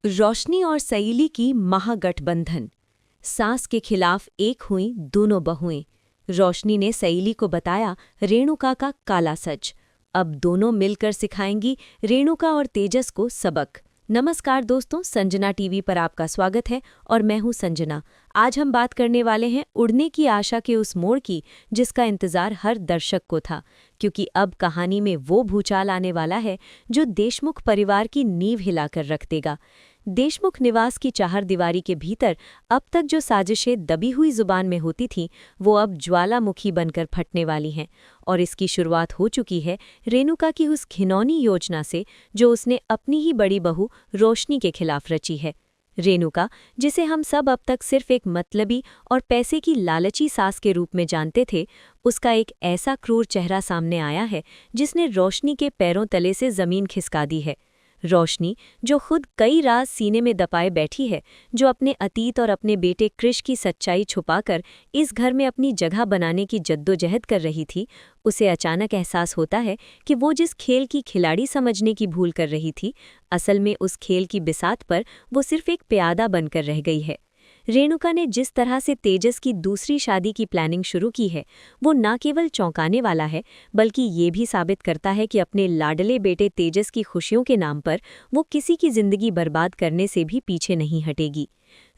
रोशनी और सईली की महागठबंधन। सास के खिलाफ एक हुई दोनों बहुएं। रोशनी ने सईली को बताया रेणुका का काला सच। अब दोनों मिलकर सिखाएंगी रेणुका और तेजस को सबक। नमस्कार दोस्तों, संजना टीवी पर आपका स्वागत है और मैं हूं संजना। आज हम बात करने वाले हैं उड़ने की आशा के उस मोड़ की जिसका इंतजार हर दर्शक को था, क्योंकि अब कहानी में वो भूचाल आने वाला है जो देशमुख परिवार की नींव हिलाकर रख देगा। देशमुख निवास की चारदीवारी के भीतर अब तक जो साजिशें दबी हुई जुबान में होती थीं, वो अब ज्वालामुखी बनकर फटने वाली हैं। और इसकी शुरुआत हो चुकी है रेणुका की उस घिनौनी योजना से जो उसने अपनी ही बड़ी बहू रोशनी के खिलाफ रची है। रेणुका, जिसे हम सब अब तक सिर्फ एक मतलबी और पैसे की लालची सास के रूप में जानते थे, उसका एक ऐसा क्रूर चेहरा सामने आया है जिसने रोशनी के पैरों तले से जमीन खिसका दी है। रोशनी, जो खुद कई राज सीने में दबाए बैठी है, जो अपने अतीत और अपने बेटे कृष की सच्चाई छुपाकर इस घर में अपनी जगह बनाने की जद्दोजहद कर रही थी, उसे अचानक एहसास होता है कि वो जिस खेल की खिलाड़ी समझने की भूल कर रही थी, असल में उस खेल की बिसात पर वो सिर्फ एक प्यादा बनकर रह गई है। रेणुका ने जिस तरह से तेजस की दूसरी शादी की प्लानिंग शुरू की है, वो न केवल चौंकाने वाला है, बल्कि ये भी साबित करता है कि अपने लाडले बेटे तेजस की खुशियों के नाम पर वो किसी की जिंदगी बर्बाद करने से भी पीछे नहीं हटेगी।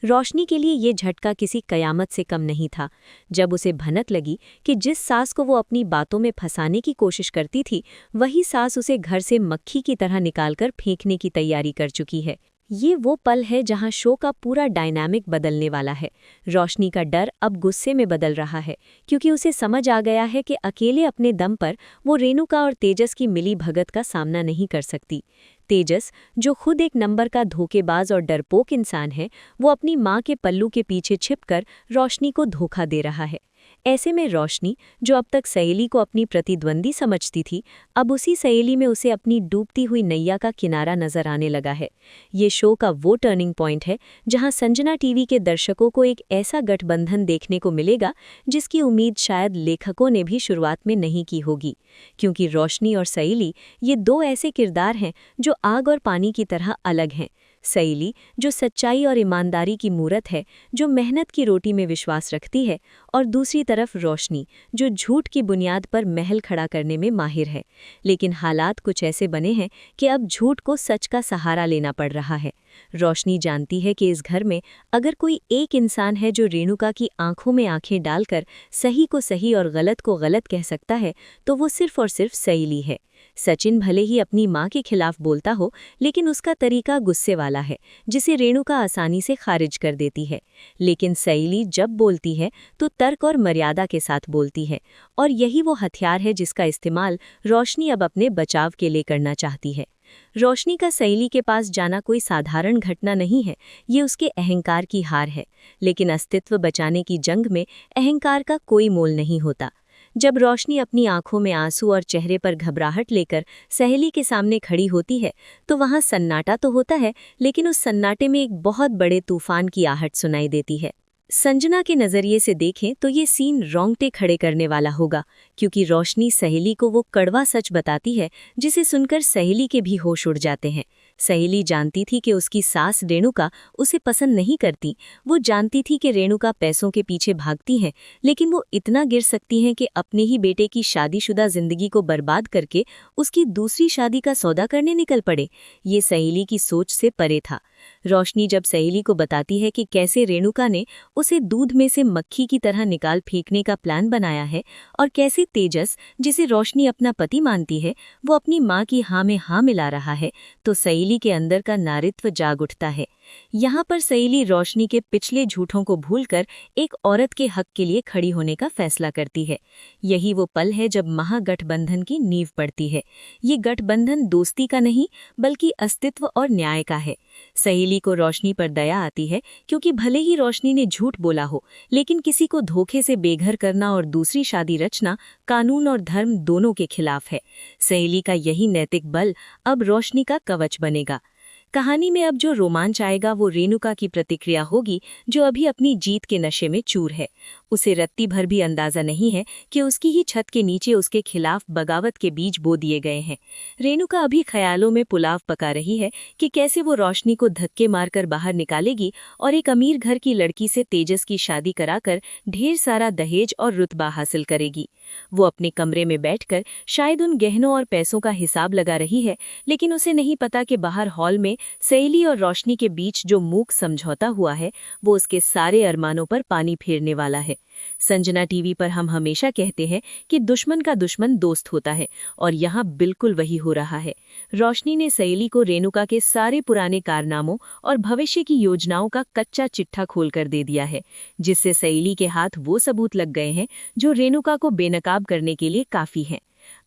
रोशनी के लिए ये झटका किसी कयामत से कम नहीं था। जब उसे भनक लगी कि जिस सास को वो अपनी बातों में फंसाने की कोशिश करती थी, वही सास उसे घर से मक्खी की तरह निकालकर फेंकने की तैयारी कर चुकी है। ये वो पल है जहां शो का पूरा डायनामिक बदलने वाला है। रोशनी का डर अब गुस्से में बदल रहा है, क्योंकि उसे समझ आ गया है कि अकेले अपने दम पर वो रेणुका और तेजस की मिली भगत का सामना नहीं कर सकती। तेजस, जो खुद एक नंबर का धोखेबाज और डरपोक इंसान है, वो अपनी माँ के पल्लू के पीछे छिपकर रोशनी को धोखा दे रहा है। ऐसे में रोशनी, जो अब तक सहेली को अपनी प्रतिद्वंदी समझती थी, अब उसी सहेली में उसे अपनी डूबती हुई नैया का किनारा नजर आने लगा है। ये शो का वो टर्निंग पॉइंट है जहां संजना टीवी के दर्शकों को एक ऐसा गठबंधन देखने को मिलेगा जिसकी उम्मीद शायद लेखकों ने भी शुरुआत में नहीं की होगी। क्योंकि रोशनी और सहेली, ये दो ऐसे किरदार हैं जो आग और पानी की तरह अलग हैं। सहेली, जो सच्चाई और ईमानदारी की मूरत है, जो मेहनत की रोटी में विश्वास रखती है, और दूसरी तरफ रोशनी, जो झूठ की बुनियाद पर महल खड़ा करने में माहिर है। लेकिन हालात कुछ ऐसे बने हैं कि अब झूठ को सच का सहारा लेना पड़ रहा है। रोशनी जानती है कि इस घर में अगर कोई एक इंसान है जो रेणुका की आंखों में आंखें डालकर सही को सही और गलत को गलत कह सकता है, तो वो सिर्फ और सिर्फ सहेली है। सचिन भले ही अपनी माँ के खिलाफ बोलता हो, लेकिन उसका तरीका गुस्से वाला है, जिसे रेणुका आसानी से खारिज कर देती है। लेकिन सहेली जब बोलती है तो तर्क और मर्यादा के साथ बोलती है, और यही वो हथियार है जिसका इस्तेमाल रोशनी अब अपने बचाव के लिए करना चाहती है। रोशनी का सहेली के पास जाना कोई साधारण घटना नहीं है, ये उसके अहंकार की हार है। लेकिन अस्तित्व बचाने की जंग में अहंकार का कोई मोल नहीं होता। जब रोशनी अपनी आंखों में आंसू और चेहरे पर घबराहट लेकर सहेली के सामने खड़ी होती है, तो वहां सन्नाटा तो होता है, लेकिन उस सन्नाटे में एक बहुत बड़े तूफान की आहट सुनाई देती है। संजना के नजरिए से देखें तो ये सीन रोंगटे खड़े करने वाला होगा, क्योंकि रोशनी सहेली को वो कड़वा सच बताती है जिसे सुनकर सहेली के भी होश उड़ जाते हैं। सहेली जानती थी कि उसकी सास रेणुका उसे पसंद नहीं करती। वो जानती थी कि रेणुका पैसों के पीछे भागती हैं, लेकिन वो इतना गिर सकती हैं कि अपने ही बेटे की शादीशुदा जिंदगी को बर्बाद करके उसकी दूसरी शादी का सौदा करने निकल पड़े। ये सहेली की सोच से परे था। रोशनी जब सहेली को बताती है कि कैसे रेणुका ने उसे दूध में से मक्खी की तरह निकाल फेंकने का प्लान बनाया है, और कैसे तेजस, जिसे रोशनी अपना पति मानती है, वो अपनी माँ की हाँ में हाँ मिला रहा है, तो सहेली के अंदर का नारित्व जाग उठता है। यहाँ पर सहेली रोशनी के पिछले झूठों को भूलकर एक औरत के हक के लिए खड़ी होने का फैसला करती है। यही वो पल है जब महागठबंधन की नींव पड़ती है। ये गठबंधन दोस्ती का नहीं, बल्कि अस्तित्व और न्याय का है। सहेली को रोशनी पर दया आती है, क्योंकि भले ही रोशनी ने झूठ बोला हो, लेकिन किसी को धोखे से बेघर करना और दूसरी शादी रचना कानून और धर्म दोनों के खिलाफ है। सहेली का यही नैतिक बल अब रोशनी का कवच बनेगा। कहानी में अब जो रोमांच आएगा वो रेणुका की प्रतिक्रिया होगी, जो अभी अपनी जीत के नशे में चूर है। उसे रत्ती भर भी अंदाजा नहीं है कि उसकी ही छत के नीचे उसके खिलाफ बगावत के बीज बो दिए गए हैं। रेणुका अभी ख्यालों में पुलाव पका रही है कि कैसे वो रोशनी को धक्के मारकर बाहर निकालेगी और एक अमीर घर की लड़की से तेजस की शादी कराकर ढेर सारा दहेज और रुतबा हासिल करेगी। वो अपने कमरे में बैठकर शायद उन गहनों और पैसों का हिसाब लगा रही है, लेकिन उसे नहीं पता कि बाहर हॉल में सहेली और रोशनी के बीच जो मूक समझौता हुआ है वो उसके सारे अरमानों पर पानी फेरने वाला है। संजना टीवी पर हम हमेशा कहते हैं कि दुश्मन का दुश्मन दोस्त होता है, और यहाँ बिल्कुल वही हो रहा है। रोशनी ने सहेली को रेणुका के सारे पुराने कारनामों और भविष्य की योजनाओं का कच्चा चिट्ठा खोलकर दे दिया है, जिससे सहेली के हाथ वो सबूत लग गए हैं जो रेणुका को बेनकाब करने के लिए काफी हैं।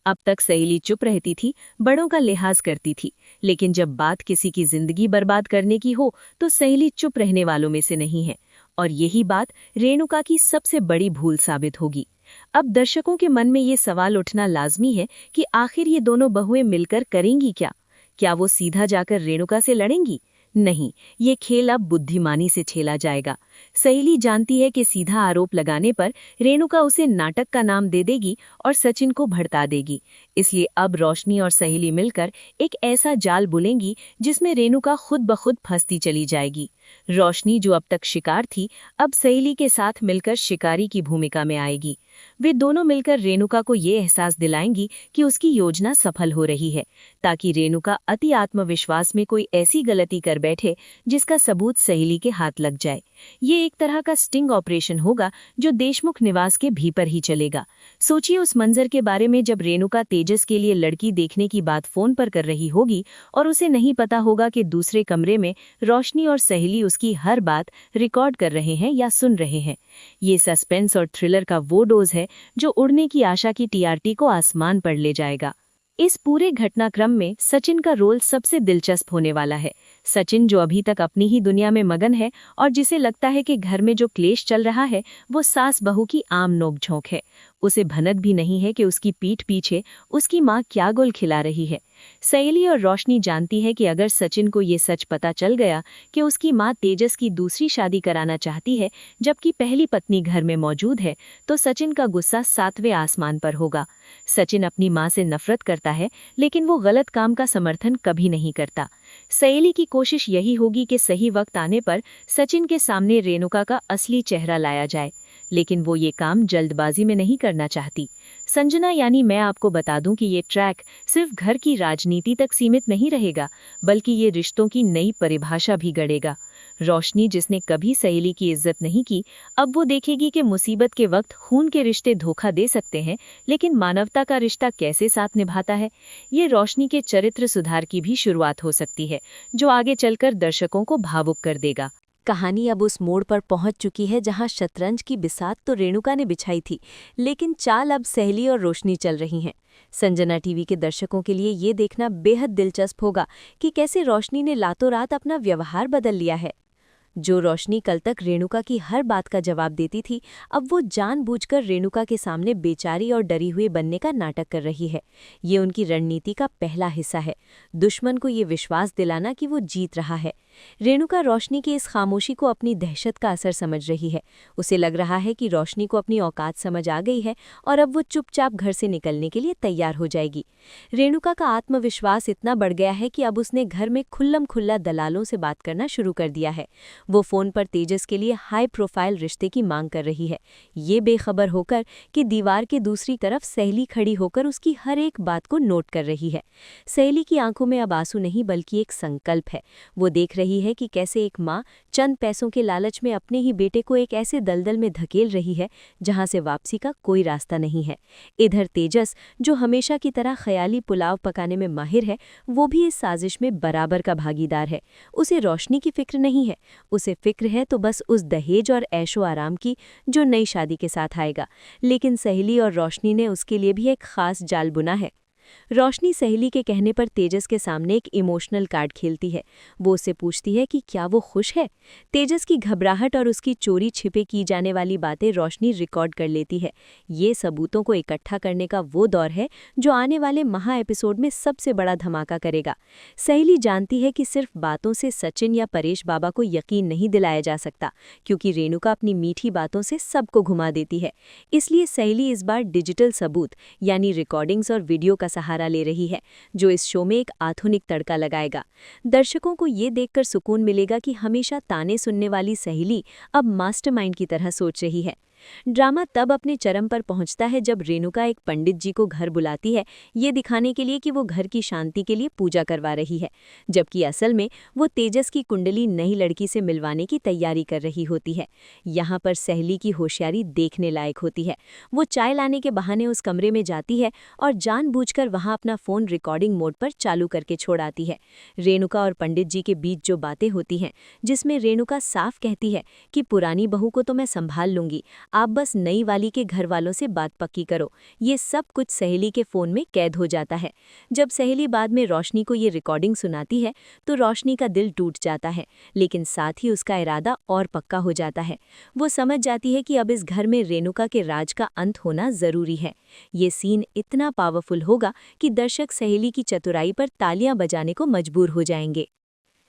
अब तक सहेली चुप रहती थी, बड़ों का लिहाज करती थी, लेकिन जब बात किसी की जिंदगी बर्बाद करने की हो तो सहेली चुप रहने वालों में से नहीं है। और यही बात रेणुका की सबसे बड़ी भूल साबित होगी। अब दर्शकों के मन में ये सवाल उठना लाजमी है कि आखिर ये दोनों बहुएं मिलकर करेंगी क्या? क्या वो सीधा जाकर रेणुका से लड़ेंगी? नहीं, ये खेल अब बुद्धिमानी से खेला जाएगा। सहेली जानती है कि सीधा आरोप लगाने पर रेणुका उसे नाटक का नाम दे देगी और सचिन को भड़का देगी। इसलिए अब रोशनी और सहेली मिलकर एक ऐसा जाल बुनेंगी जिसमें रेणुका खुद ब खुद फंसती चली जाएगी। रोशनी, जो अब तक शिकार थी, अब सहेली के साथ मिलकर शिकारी की भूमिका में आएगी। वे दोनों मिलकर रेणुका को ये एहसास दिलाएंगी कि उसकी योजना सफल हो रही है, ताकि रेणुका अति आत्मविश्वास में कोई ऐसी गलती कर बैठे जिसका सबूत सहेली के हाथ लग जाए। ये एक तरह का स्टिंग ऑपरेशन होगा जो देशमुख निवास के भीतर ही चलेगा। सोचिए उस मंजर के बारे में जब रेणुका तेजस के लिए लड़की देखने की बात फोन पर कर रही होगी और उसे नहीं पता होगा कि दूसरे कमरे में रोशनी और सहेली उसकी हर बात रिकॉर्ड कर रहे हैं या सुन रहे हैं। ये सस्पेंस और थ्रिलर का वो डोज है जो उड़ने की आशा की टीआरटी को आसमान पर ले जाएगा। इस पूरे घटनाक्रम में सचिन का रोल सबसे दिलचस्प होने वाला है। सचिन, जो अभी तक अपनी ही दुनिया में मगन है और जिसे लगता है कि घर में जो क्लेश चल रहा है वो सास बहू की आम नोकझोंक है। उसे भनक भी नहीं है कि उसकी पीठ पीछे उसकी माँ क्या गुल खिला रही है। सहेली और रोशनी जानती है कि अगर सचिन को ये सच पता चल गया कि उसकी माँ तेजस की दूसरी शादी कराना चाहती है जबकि पहली पत्नी घर में मौजूद है, तो सचिन का गुस्सा 7वें आसमान पर होगा। सचिन अपनी माँ से नफरत करता है, लेकिन वो गलत काम का समर्थन कभी नहीं करता। सहेली की कोशिश यही होगी कि सही वक्त आने पर सचिन के सामने रेणुका का असली चेहरा लाया जाए, लेकिन वो ये काम जल्दबाजी में नहीं करना चाहती। संजना यानी मैं आपको बता दूं कि ये ट्रैक सिर्फ घर की राजनीति तक सीमित नहीं रहेगा, बल्कि ये रिश्तों की नई परिभाषा भी गढ़ेगा। रोशनी, जिसने कभी सहेली की इज्जत नहीं की, अब वो देखेगी कि मुसीबत के वक्त खून के रिश्ते धोखा दे सकते हैं, लेकिन मानवता का रिश्ता कैसे साथ निभाता है। ये रोशनी के चरित्र सुधार की भी शुरुआत हो सकती है, जो आगे चलकर दर्शकों को भावुक कर देगा। कहानी अब उस मोड़ पर पहुंच चुकी है जहां शतरंज की बिसात तो रेणुका ने बिछाई थी, लेकिन चाल अब सहेली और रोशनी चल रही हैं। संजना टीवी के दर्शकों के लिए ये देखना बेहद दिलचस्प होगा कि कैसे रोशनी ने रातों रात अपना व्यवहार बदल लिया है। जो रोशनी कल तक रेणुका की हर बात का जवाब देती थी, अब वो जानबूझकर रेणुका के सामने बेचारी और डरी हुई बनने का नाटक कर रही है। ये उनकी रणनीति का पहला हिस्सा है, दुश्मन को ये विश्वास दिलाना कि वो जीत रहा है। रेणुका रोशनी की इस खामोशी को अपनी दहशत का असर समझ रही है। उसे लग रहा है कि रोशनी को अपनी औकात समझ आ गई है और अब वो चुपचाप घर से निकलने के लिए तैयार हो जाएगी। रेणुका का आत्मविश्वास इतना बढ़ गया है कि अब उसने घर में खुल्लम खुल्ला दलालों से बात करना शुरू कर दिया है। वो फोन पर तेजस के लिए हाई प्रोफाइल रिश्ते की मांग कर रही है, ये बेखबर होकर कि दीवार के दूसरी तरफ सहेली खड़ी होकर उसकी हर एक बात को नोट कर रही है। सहेली की आंखों में अब आंसू नहीं बल्कि एक संकल्प है। वो देख रही है कि कैसे एक माँ चंद पैसों के लालच में अपने ही बेटे को एक ऐसे दलदल में धकेल रही है जहां से वापसी का कोई रास्ता नहीं है। इधर तेजस, जो हमेशा की तरह ख्याली पुलाव पकाने में माहिर है, वो भी इस साजिश में बराबर का भागीदार है। उसे रोशनी की फिक्र नहीं है, उसे फिक्र है तो बस उस दहेज और ऐशो आराम की जो नई शादी के साथ आएगा। लेकिन सहेली और रोशनी ने उसके लिए भी एक खास जाल बुना है। रोशनी सहेली के कहने पर तेजस के सामने एक इमोशनल कार्ड खेलती है। वो उससे पूछती है कि क्या वो खुश है। तेजस की घबराहट और उसकी चोरी छिपे की जाने वाली बातें रोशनी रिकॉर्ड कर लेती है। ये सबूतों को इकट्ठा करने का वो दौर है जो आने वाले महा एपिसोड में सबसे बड़ा धमाका करेगा। सहेली जानती है कि सिर्फ बातों से सचिन या परेश बाबा को यकीन नहीं दिलाया जा सकता, क्योंकि रेणुका अपनी मीठी बातों से सबको घुमा देती है। इसलिए सहेली इस बार डिजिटल सबूत यानी रिकॉर्डिंग्स और वीडियो का सहारा ले रही है, जो इस शो में एक आधुनिक तड़का लगाएगा। दर्शकों को ये देखकर सुकून मिलेगा कि हमेशा ताने सुनने वाली सहेली अब मास्टरमाइंड की तरह सोच रही है। ड्रामा तब अपने चरम पर पहुंचता है जब रेणुका एक पंडित जी को घर बुलाती है, ये दिखाने के लिए कि वो घर की शांति के लिए पूजा करवा रही है, जबकि असल में वो तेजस की कुंडली नई लड़की से मिलवाने की तैयारी कर रही होती है। यहाँ पर सहेली की होशियारी देखने लायक होती है। वो चाय लाने के बहाने उस कमरे में जाती है और जानबूझकर वहाँ अपना फ़ोन रिकॉर्डिंग मोड पर चालू करके छोड़ आती है। रेणुका और पंडित जी के बीच जो बातें होती हैं, जिसमें रेणुका साफ कहती है कि पुरानी बहू को तो मैं संभाल लूंगी, आप बस नई वाली के घर वालों से बात पक्की करो, ये सब कुछ सहेली के फ़ोन में कैद हो जाता है। जब सहेली बाद में रोशनी को ये रिकॉर्डिंग सुनाती है तो रोशनी का दिल टूट जाता है, लेकिन साथ ही उसका इरादा और पक्का हो जाता है। वो समझ जाती है कि अब इस घर में रेणुका के राज का अंत होना ज़रूरी है। ये सीन इतना पावरफुल होगा कि दर्शक सहेली की चतुराई पर तालियां बजाने को मजबूर हो जाएंगे।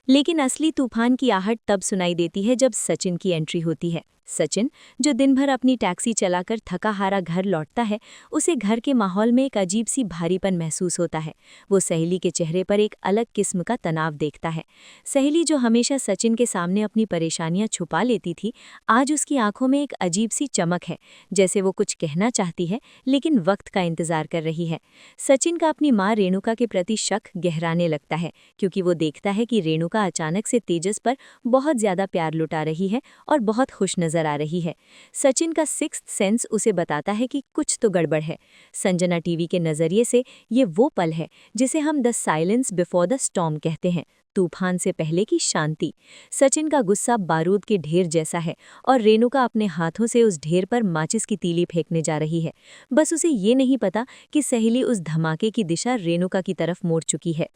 लेकिन असली तूफान की आहट तब सुनाई देती है जब सचिन की एंट्री होती है। सचिन, जो दिन भर अपनी टैक्सी चलाकर थका हारा घर लौटता है, उसे घर के माहौल में एक अजीब सी भारीपन महसूस होता है। वो सहेली के चेहरे पर एक अलग किस्म का तनाव देखता है। सहेली, जो हमेशा सचिन के सामने अपनी परेशानियां छुपा लेती थी, आज उसकी आंखों में एक अजीब सी चमक है, जैसे वो कुछ कहना चाहती है लेकिन वक्त का इंतजार कर रही है। सचिन का अपनी माँ रेणुका के प्रति शक गहराने लगता है, क्योंकि वो देखता है कि रेणुका अचानक से तेजस पर बहुत ज्यादा प्यार लुटा रही है और बहुत खुश नजर आ रही है। सचिन का सिक्स्थ सेंस उसे बताता है कि कुछ तो गड़बड़ है। संजना टीवी के नजरिए से ये वो पल है जिसे हम the silence before the storm कहते हैं, तूफान से पहले की शांति। सचिन का गुस्सा बारूद के ढेर जैसा है और रेणुका अपने हाथों से उस ढेर पर माचिस की तीली फेंकने जा रही है। बस उसे ये नहीं पता कि सहेली उस धमाके की दिशा रेणुका की तरफ मोड़ चुकी है।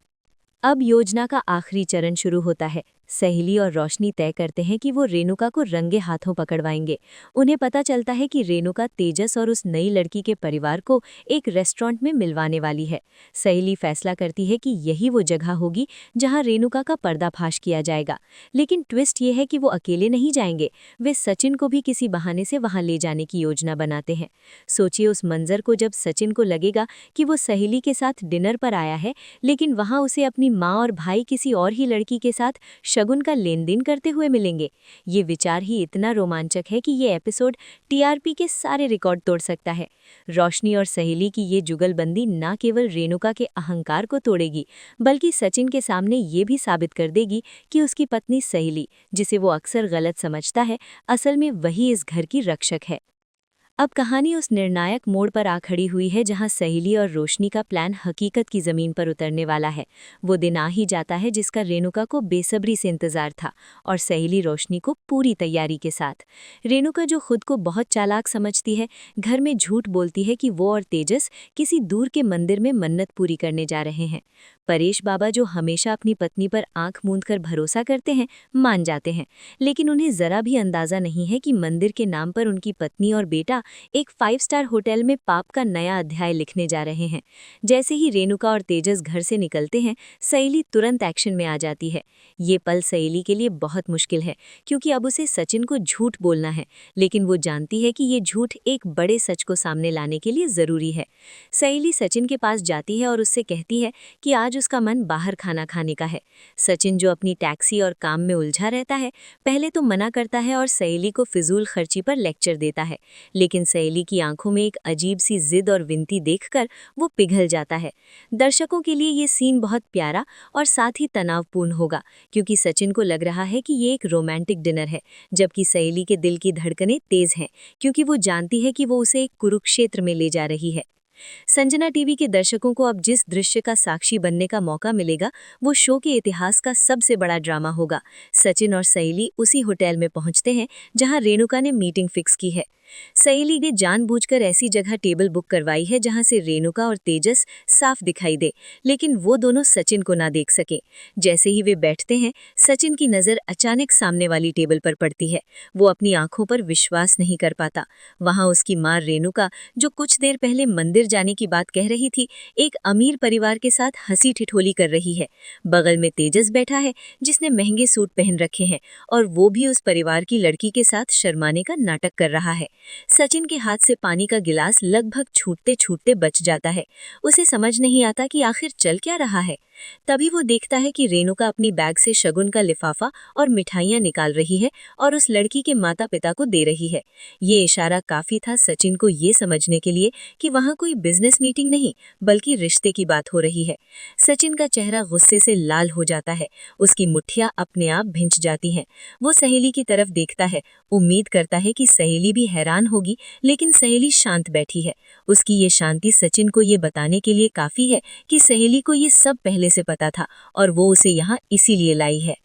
अब योजना का आखिरी चरण शुरू होता है। सहेली और रोशनी तय करते हैं कि वो रेणुका को रंगे हाथों पकड़वाएंगे। उन्हें पता चलता है कि रेणुका तेजस और उस नई लड़की के परिवार को एक रेस्टोरेंट में मिलवाने वाली है। सहेली फैसला करती है कि यही वो जगह होगी जहां रेणुका का पर्दाफाश किया जाएगा। लेकिन ट्विस्ट ये है कि वो अकेले नहीं जाएंगे, वे सचिन को भी किसी बहाने से वहां ले जाने की योजना बनाते हैं। सोचिए उस मंजर को, जब सचिन को लगेगा कि वो सहेली के साथ डिनर पर आया है, लेकिन वहां उसे अपनी माँ और भाई किसी और ही लड़की के साथ शगुन का लेन देन करते हुए मिलेंगे। ये विचार ही इतना रोमांचक है कि ये एपिसोड टीआरपी के सारे रिकॉर्ड तोड़ सकता है। रोशनी और सहेली की ये जुगलबंदी न केवल रेणुका के अहंकार को तोड़ेगी, बल्कि सचिन के सामने ये भी साबित कर देगी कि उसकी पत्नी सहेली, जिसे वो अक्सर गलत समझता है, असल में वही इस घर की रक्षक है। अब कहानी उस निर्णायक मोड़ पर आ खड़ी हुई है जहां सहेली और रोशनी का प्लान हकीकत की जमीन पर उतरने वाला है। वो दिन आ ही जाता है जिसका रेणुका को बेसब्री से इंतजार था, और सहेली रोशनी को पूरी तैयारी के साथ। रेणुका, जो खुद को बहुत चालाक समझती है, घर में झूठ बोलती है कि वो और तेजस किसी दूर के मंदिर में मन्नत पूरी करने जा रहे हैं। परेश बाबा, जो हमेशा अपनी पत्नी पर आंख मूंदकर भरोसा करते हैं, मान जाते हैं, लेकिन उन्हें जरा भी अंदाजा नहीं है कि मंदिर के नाम पर उनकी पत्नी और बेटा एक 5 स्टार होटल में पाप का नया अध्याय लिखने जा रहे हैं। जैसे ही रेणुका और तेजस घर से निकलते हैं, सहेली तुरंत एक्शन में आ जाती है। ये पल सहेली के लिए बहुत मुश्किल है, क्योंकि अब उसे सचिन को झूठ बोलना है, लेकिन वो जानती है कि ये झूठ एक बड़े सच को सामने लाने के लिए ज़रूरी है। सहेली सचिन के पास जाती है और उससे कहती है कि आज उसका मन बाहर खाना खाने का है। सचिन, जो अपनी टैक्सी और काम में उलझा रहता है, पहले तो मना करता है और सहेली को फिजूल खर्ची पर लेक्चर देता है, लेकिन सहेली की आंखों में एक अजीब सी जिद और विनती देखकर वो पिघल जाता है। दर्शकों के लिए ये सीन बहुत प्यारा और साथ ही तनावपूर्ण होगा, क्योंकि सचिन को लग रहा है कि ये एक रोमांटिक डिनर है, जबकि सहेली के दिल की धड़कनें तेज हैं, क्योंकि वो जानती है कि वो उसे एक कुरुक्षेत्र में ले जा रही है। संजना टीवी के दर्शकों को अब जिस दृश्य का साक्षी बनने का मौका मिलेगा, वो शो के इतिहास का सबसे बड़ा ड्रामा होगा। सचिन और सहेली उसी होटल में पहुंचते हैं जहां रेणुका ने मीटिंग फिक्स की है। सहेली ने जानबूझकर ऐसी जगह टेबल बुक करवाई है जहां से रेणुका और तेजस साफ दिखाई दे, लेकिन वो दोनों सचिन को ना देख सके। जैसे ही वे बैठते हैं, सचिन की नजर अचानक सामने वाली टेबल पर पड़ती है। वो अपनी आंखों पर विश्वास नहीं कर पाता। वहां उसकी मां रेणुका, जो कुछ देर पहले मंदिर जाने की बात कह रही थी, एक अमीर परिवार के साथ हंसी ठिठोली कर रही है। बगल में तेजस बैठा है, जिसने महंगे सूट पहन रखे हैं, और वो भी उस परिवार की लड़की के साथ शर्माने का नाटक कर रहा है। सचिन के हाथ से पानी का गिलास लगभग छूटते छूटते बच जाता है। उसे समझ नहीं आता कि आखिर चल क्या रहा है। तभी वो देखता है कि रेणुका अपनी बैग से शगुन का लिफाफा और मिठाइयां निकाल रही है और उस लड़की के माता पिता को दे रही है। ये इशारा काफी था सचिन को ये समझने के लिए कि वहां कोई बिजनेस मीटिंग नहीं, बल्कि रिश्ते की बात हो रही है। सचिन का चेहरा गुस्से से लाल हो जाता है। उसकी मुट्ठियां अपने आप भिंच जाती हैं। वो सहेली की तरफ देखता है, उम्मीद करता है कि सहेली भी हैरान होगी, लेकिन सहेली शांत बैठी है। उसकी ये शांति सचिन को ये बताने के लिए काफी है कि सहेली को ये सब पहले से पता था और वो उसे यहाँ इसीलिए लाई है।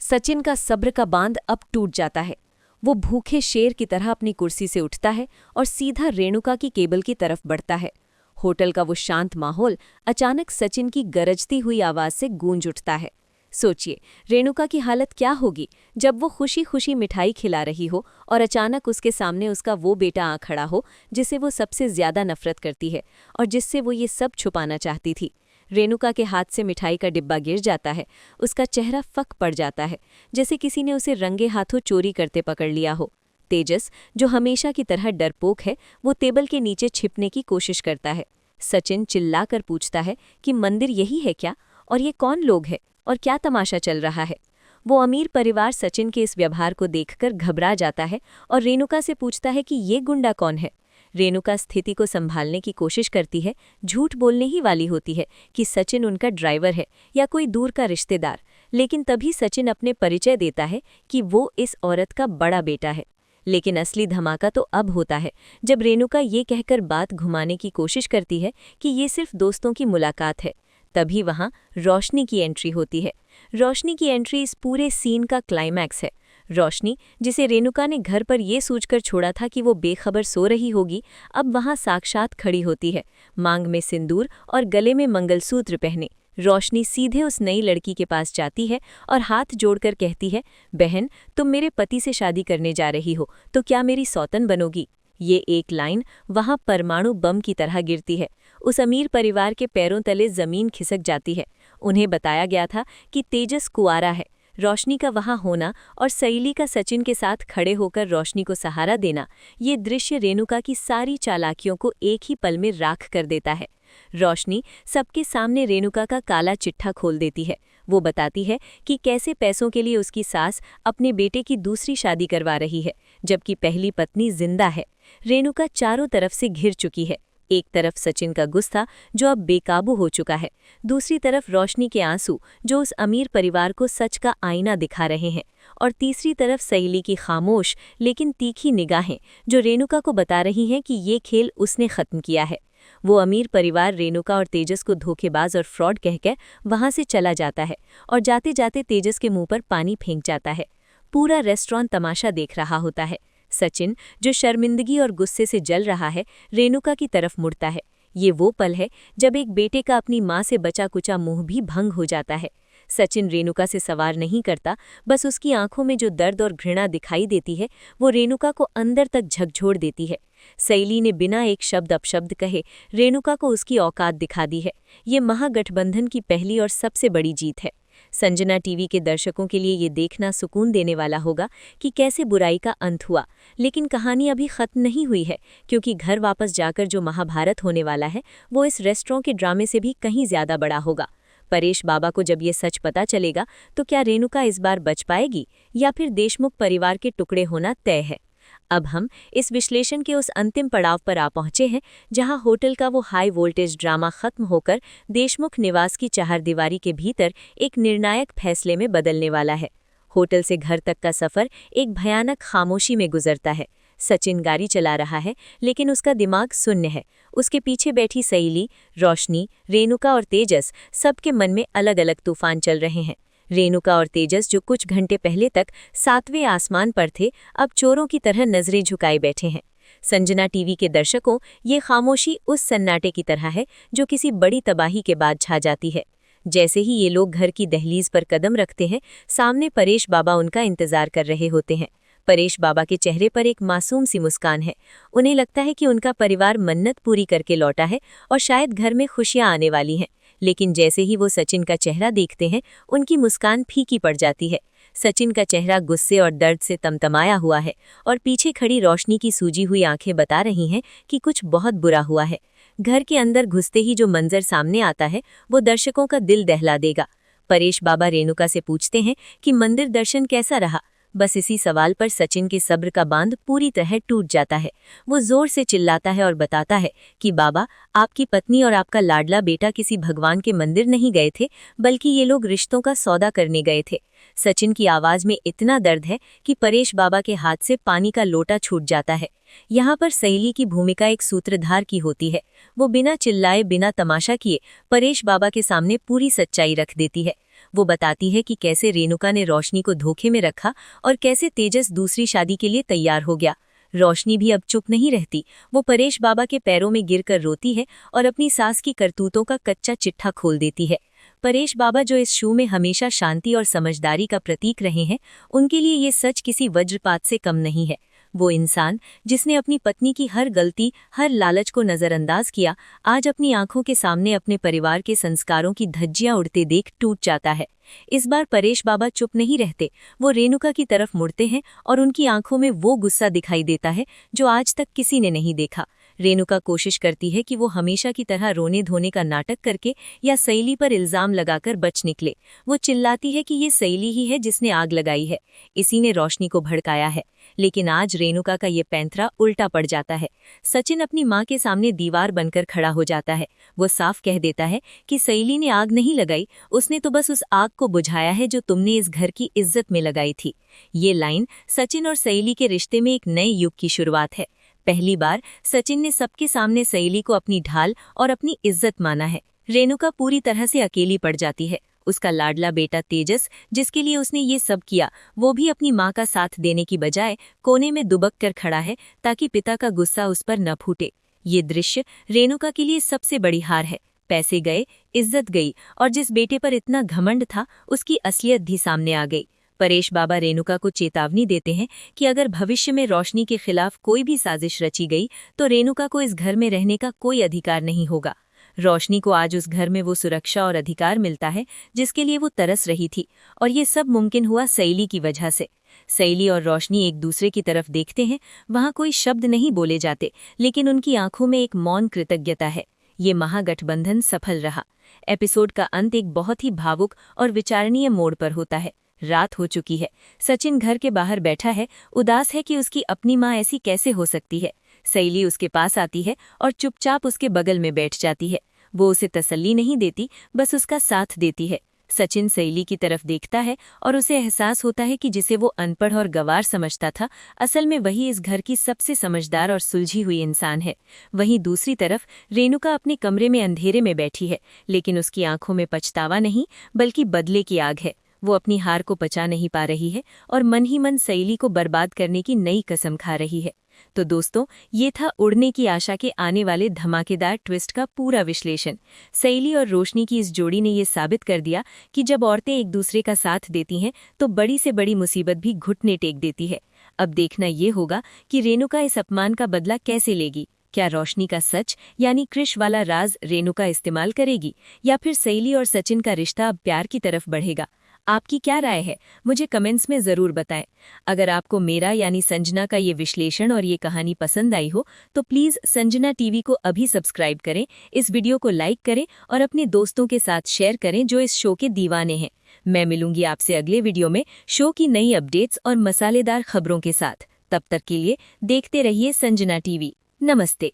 सचिन का सब्र का बांध अब टूट जाता है। वो भूखे शेर की तरह अपनी कुर्सी से उठता है और सीधा रेणुका की केबल की तरफ बढ़ता है। होटल का वो शांत माहौल अचानक सचिन की गरजती हुई आवाज से गूंज उठता है। सोचिए, रेणुका की हालत क्या होगी जब वो खुशी खुशी मिठाई खिला रही हो और अचानक उसके सामने उसका वो बेटा आ खड़ा हो जिसे वो सबसे ज्यादा नफरत करती है और जिससे वो ये सब छुपाना चाहती थी। रेणुका के हाथ से मिठाई का डिब्बा गिर जाता है। उसका चेहरा फक पड़ जाता है, जैसे किसी ने उसे रंगे हाथों चोरी करते पकड़ लिया हो। तेजस, जो हमेशा की तरह डरपोक है, वो टेबल के नीचे छिपने की कोशिश करता है। सचिन चिल्लाकर पूछता है कि मंदिर यही है क्या, और ये कौन लोग हैं, और क्या तमाशा चल रहा है। वो अमीर परिवार सचिन के इस व्यवहार को देखकर घबरा जाता है और रेणुका से पूछता है कि ये गुंडा कौन है। रेणुका स्थिति को संभालने की कोशिश करती है, झूठ बोलने ही वाली होती है कि सचिन उनका ड्राइवर है या कोई दूर का रिश्तेदार, लेकिन तभी सचिन अपने परिचय देता है कि वो इस औरत का बड़ा बेटा है। लेकिन असली धमाका तो अब होता है जब रेणुका ये कहकर बात घुमाने की कोशिश करती है कि ये सिर्फ दोस्तों की मुलाकात है। तभी वहां रोशनी की एंट्री होती है। रोशनी की एंट्री इस पूरे सीन का क्लाइमैक्स है। रोशनी, जिसे रेणुका ने घर पर ये सोचकर छोड़ा था कि वो बेखबर सो रही होगी, अब वहां साक्षात खड़ी होती है, मांग में सिंदूर और गले में मंगलसूत्र पहने। रोशनी सीधे उस नई लड़की के पास जाती है और हाथ जोड़कर कहती है, बहन, तुम मेरे पति से शादी करने जा रही हो, तो क्या मेरी सौतन बनोगी? ये एक लाइन वहां परमाणु बम की तरह गिरती है। उस अमीर परिवार के पैरों तले जमीन खिसक जाती है। उन्हें बताया गया था कि तेजस कुआरा है। रोशनी का वहां होना और सहेली का सचिन के साथ खड़े होकर रोशनी को सहारा देना, ये दृश्य रेणुका की सारी चालाकियों को एक ही पल में राख कर देता है। रोशनी सबके सामने रेणुका का काला चिट्ठा खोल देती है। वो बताती है कि कैसे पैसों के लिए उसकी सास अपने बेटे की दूसरी शादी करवा रही है, जबकि पहली पत्नी जिंदा है। रेणुका चारों तरफ से घिर चुकी है। एक तरफ सचिन का गुस्सा, जो अब बेकाबू हो चुका है, दूसरी तरफ रोशनी के आंसू, जो उस अमीर परिवार को सच का आईना दिखा रहे हैं, और तीसरी तरफ सहेली की खामोश लेकिन तीखी निगाहें, जो रेणुका को बता रही हैं कि ये खेल उसने खत्म किया है। वो अमीर परिवार रेणुका और तेजस को धोखेबाज और फ्रॉड कहकर वहां से चला जाता है और जाते जाते तेजस के मुंह पर पानी फेंक जाता है। पूरा रेस्टोरेंट तमाशा देख रहा होता है। सचिन, जो शर्मिंदगी और गुस्से से जल रहा है, रेणुका की तरफ मुड़ता है। ये वो पल है जब एक बेटे का अपनी मां से बचा कुचा मोह भी भंग हो जाता है। सचिन रेणुका से सवार नहीं करता, बस उसकी आंखों में जो दर्द और घृणा दिखाई देती है, वो रेणुका को अंदर तक झकझोर देती है। सहेली ने बिना एक शब्द अपशब्द कहे रेणुका को उसकी औकात दिखा दी है। ये महागठबंधन की पहली और सबसे बड़ी जीत है। संजना टीवी के दर्शकों के लिए ये देखना सुकून देने वाला होगा कि कैसे बुराई का अंत हुआ, लेकिन कहानी अभी खत्म नहीं हुई है, क्योंकि घर वापस जाकर जो महाभारत होने वाला है, वो इस रेस्टोरेंट के ड्रामे से भी कहीं ज्यादा बड़ा होगा। परेश बाबा को जब ये सच पता चलेगा, तो क्या रेणुका इस बार बच पाएगी या फिर देशमुख परिवार के टुकड़े होना तय है? अब हम इस विश्लेषण के उस अंतिम पड़ाव पर आ पहुंचे हैं, जहां होटल का वो हाई वोल्टेज ड्रामा खत्म होकर देशमुख निवास की चारदीवारी के भीतर एक निर्णायक फैसले में बदलने वाला है। होटल से घर तक का सफर एक भयानक खामोशी में गुजरता है। सचिन गाड़ी चला रहा है, लेकिन उसका दिमाग शून्य है। उसके पीछे बैठी सहेली, रोशनी, रेणुका और तेजस, सबके मन में अलग अलग तूफान चल रहे हैं। रेणुका और तेजस, जो कुछ घंटे पहले तक 7वें आसमान पर थे, अब चोरों की तरह नजरें झुकाए बैठे हैं। संजना टीवी के दर्शकों, ये खामोशी उस सन्नाटे की तरह है जो किसी बड़ी तबाही के बाद छा जाती है। जैसे ही ये लोग घर की दहलीज पर कदम रखते हैं, सामने परेश बाबा उनका इंतजार कर रहे होते हैं। परेश बाबा के चेहरे पर एक मासूम सी मुस्कान है। उन्हें लगता है कि उनका परिवार मन्नत पूरी करके लौटा है और शायद घर में खुशियां आने वाली हैं। लेकिन जैसे ही वो सचिन का चेहरा देखते हैं, उनकी मुस्कान फीकी पड़ जाती है। सचिन का चेहरा गुस्से और दर्द से तमतमाया हुआ है और पीछे खड़ी रोशनी की सूजी हुई आंखें बता रही हैं कि कुछ बहुत बुरा हुआ है। घर के अंदर घुसते ही जो मंजर सामने आता है, वो दर्शकों का दिल दहला देगा। परेश बाबा रेणुका से पूछते हैं कि मंदिर दर्शन कैसा रहा। बस इसी सवाल पर सचिन के सब्र का बांध पूरी तरह टूट जाता है। वो जोर से चिल्लाता है और बताता है कि बाबा, आपकी पत्नी और आपका लाडला बेटा किसी भगवान के मंदिर नहीं गए थे, बल्कि ये लोग रिश्तों का सौदा करने गए थे। सचिन की आवाज में इतना दर्द है कि परेश बाबा के हाथ से पानी का लोटा छूट जाता है। यहाँ पर सहेली की भूमिका एक सूत्रधार की होती है। वो बिना चिल्लाए, बिना तमाशा किए परेश बाबा के सामने पूरी सच्चाई रख देती है। वो बताती है कि कैसे रेणुका ने रोशनी को धोखे में रखा और कैसे तेजस दूसरी शादी के लिए तैयार हो गया। रोशनी भी अब चुप नहीं रहती। वो परेश बाबा के पैरों में गिरकर रोती है और अपनी सास की करतूतों का कच्चा चिट्ठा खोल देती है। परेश बाबा, जो इस शो में हमेशा शांति और समझदारी का प्रतीक रहे हैं, उनके लिए ये सच किसी वज्रपात से कम नहीं है। वो इंसान जिसने अपनी पत्नी की हर गलती, हर लालच को नजरअंदाज किया, आज अपनी आंखों के सामने अपने परिवार के संस्कारों की धज्जियां उड़ते देख टूट जाता है। इस बार परेश बाबा चुप नहीं रहते। वो रेणुका की तरफ मुड़ते हैं और उनकी आंखों में वो गुस्सा दिखाई देता है जो आज तक किसी ने नहीं देखा। रेणुका कोशिश करती है कि वो हमेशा की तरह रोने धोने का नाटक करके या सहेली पर इल्जाम लगाकर बच निकले। वो चिल्लाती है कि ये सहेली ही है जिसने आग लगाई है, इसी ने रोशनी को भड़काया है। लेकिन आज रेणुका का ये पैंतरा उल्टा पड़ जाता है। सचिन अपनी माँ के सामने दीवार बनकर खड़ा हो जाता है। वो साफ कह देता है कि सहेली ने आग नहीं लगाई, उसने तो बस उस आग को बुझाया है जो तुमने इस घर की इज्जत में लगाई थी। ये लाइन सचिन और सहेली के रिश्ते में एक नए युग की शुरुआत है। पहली बार सचिन ने सबके सामने सहेली को अपनी ढाल और अपनी इज्जत माना है। रेणुका पूरी तरह से अकेली पड़ जाती है। उसका लाडला बेटा तेजस, जिसके लिए उसने ये सब किया, वो भी अपनी माँ का साथ देने की बजाय कोने में दुबक कर खड़ा है ताकि पिता का गुस्सा उस पर न फूटे। ये दृश्य रेणुका के लिए सबसे बड़ी हार है। पैसे गए, इज्जत गई और जिस बेटे पर इतना घमंड था, उसकी असलियत भी सामने आ गई। परेश बाबा रेणुका को चेतावनी देते हैं कि अगर भविष्य में रोशनी के खिलाफ कोई भी साजिश रची गई तो रेणुका को इस घर में रहने का कोई अधिकार नहीं होगा। रोशनी को आज उस घर में वो सुरक्षा और अधिकार मिलता है जिसके लिए वो तरस रही थी, और ये सब मुमकिन हुआ सहेली की वजह से। सहेली और रोशनी एक दूसरे की तरफ देखते हैं। वहाँ कोई शब्द नहीं बोले जाते, लेकिन उनकी आंखों में एक मौन कृतज्ञता है। ये महागठबंधन सफल रहा। एपिसोड का अंत एक बहुत ही भावुक और विचारणीय मोड़ पर होता है। रात हो चुकी है। सचिन घर के बाहर बैठा है, उदास है कि उसकी अपनी माँ ऐसी कैसे हो सकती है। सहेली उसके पास आती है और चुपचाप उसके बगल में बैठ जाती है। वो उसे तसल्ली नहीं देती, बस उसका साथ देती है। सचिन सहेली की तरफ देखता है और उसे एहसास होता है कि जिसे वो अनपढ़ और गंवार समझता था, असल में वही इस घर की सबसे समझदार और सुलझी हुई इंसान है। वहीं दूसरी तरफ रेणुका अपने कमरे में अंधेरे में बैठी है, लेकिन उसकी आंखों में पछतावा नहीं, बल्कि बदले की आग है। वो अपनी हार को पचा नहीं पा रही है और मन ही मन सहेली को बर्बाद करने की नई कसम खा रही है। तो दोस्तों, ये था उड़ने की आशा के आने वाले धमाकेदार ट्विस्ट का पूरा विश्लेषण। सहेली और रोशनी की इस जोड़ी ने ये साबित कर दिया कि जब औरतें एक दूसरे का साथ देती हैं तो बड़ी से बड़ी मुसीबत भी घुटने टेक देती है। अब देखना ये होगा कि रेणुका इस अपमान का बदला कैसे लेगी। क्या रोशनी का सच यानी क्रिश वाला राज रेणुका इस्तेमाल करेगी, या फिर सहेली और सचिन का रिश्ता अब प्यार की तरफ बढ़ेगा? आपकी क्या राय है, मुझे कमेंट्स में ज़रूर बताएं। अगर आपको मेरा यानी संजना का ये विश्लेषण और ये कहानी पसंद आई हो तो प्लीज़ संजना टीवी को अभी सब्सक्राइब करें, इस वीडियो को लाइक करें और अपने दोस्तों के साथ शेयर करें जो इस शो के दीवाने हैं। मैं मिलूंगी आपसे अगले वीडियो में शो की नई अपडेट्स और मसालेदार खबरों के साथ। तब तक के लिए देखते रहिए संजना टीवी। नमस्ते।